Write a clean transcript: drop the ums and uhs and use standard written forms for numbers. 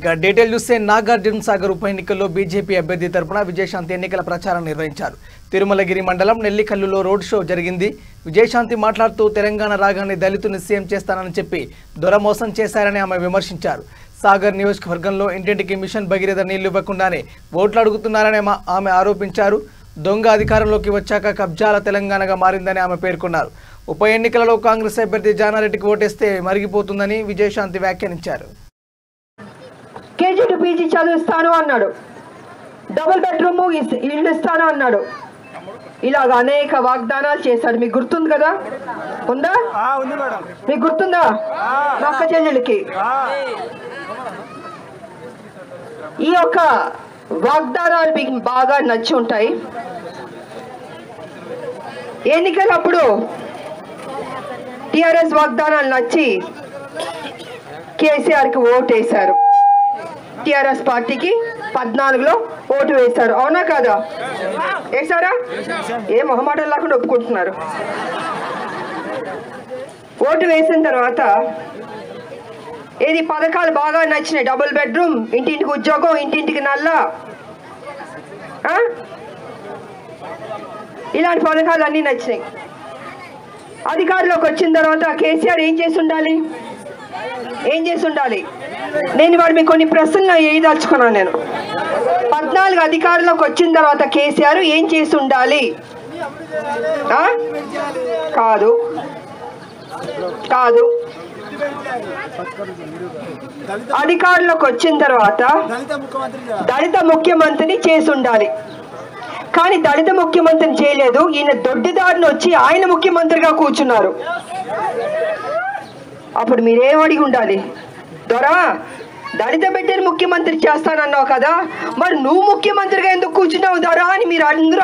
ఇక డీటెయిల్ చూస్తే నాగార్జున సాగర్ ఉప ఎన్నికల్లో బీజేపీ అభ్యర్థి తరపున విజయశాంతి ఎన్నికల ప్రచారం నిర్వహించారు. తిరుమలగిరి మండలం నెల్లికల్లులో రోడ్ షో జరిగింది. విజయశాంతి మాట్లాడుతూ తెలంగాణ రాగాన్ని దళితుని సీఎం చేస్తానని చెప్పి దొర మోసం చేశారని ఆమె విమర్శించారు. సాగర్ నియోజకవర్గంలో ఇంటింటికి మిషన్ భగీరథ నీళ్లు ఇవ్వకుండానే ఓట్లు అడుగుతున్నారని ఆమె ఆరోపించారు. దొంగ అధికారంలోకి వచ్చాక కబ్జాల తెలంగాణగా మారిందని ఆమె పేర్కొన్నారు. ఉప ఎన్నికలలో కాంగ్రెస్ అభ్యర్థి జానారెడ్డికి ఓటేస్తే మరిగిపోతుందని విజయశాంతి వ్యాఖ్యానించారు. కేజీ టు పీజీ చదివిస్తాను అన్నాడు, డబుల్ బెడ్రూమ్ ఇల్లు ఇస్తాను అన్నాడు. ఇలాగ అనేక వాగ్దానాలు చేశాడు. మీకు గుర్తుంది కదా? ఉందా? మీకు గుర్తుందా? మా అక్క చెల్లెలకి ఈ యొక్క వాగ్దానాలు మీకు బాగా నచ్చి ఉంటాయి. ఎన్నికలప్పుడు టిఆర్ఎస్ వాగ్దానాలు నచ్చి కేసీఆర్కి ఓటు వేశారు. టిఆర్ఎస్ పార్టీకి 14లో ఓటు వేశారు. అవునా కాదా? వేశారా? ఏ మొహమాటం లేకుండా ఒప్పుకుంటున్నారు. ఓటు వేసిన తర్వాత ఏది పథకాలు బాగా నచ్చినాయి. డబుల్ బెడ్రూమ్, ఇంటింటికి ఉద్యోగం, ఇంటింటికి నల్ల, ఇలాంటి పథకాలు అన్నీ నచ్చినాయి. అధికారంలోకి వచ్చిన తర్వాత కేసీఆర్ ఏం చేసి ఉండాలి? నేను వాడు మీకు కొన్ని ప్రశ్నలు వేయదలుచుకున్నాను. నేను 14 అధికారంలోకి వచ్చిన తర్వాత కేసీఆర్ ఏం చేసి ఉండాలి? కాదు అధికారంలోకి వచ్చిన తర్వాత దళిత ముఖ్యమంత్రిని చేసి ఉండాలి. కానీ దళిత ముఖ్యమంత్రిని చేయలేదు. ఈయన దొడ్డిదారిని వచ్చి ఆయన ముఖ్యమంత్రిగా కూర్చున్నారు. అప్పుడు మీరేం అడిగి ఉండాలి? దొరా, దళిత బిడ్డని ముఖ్యమంత్రి చేస్తానన్నావు కదా, మరి నువ్వు ముఖ్యమంత్రిగా ఎందుకు కూర్చున్నావు దొరా అని మీరు అందరూ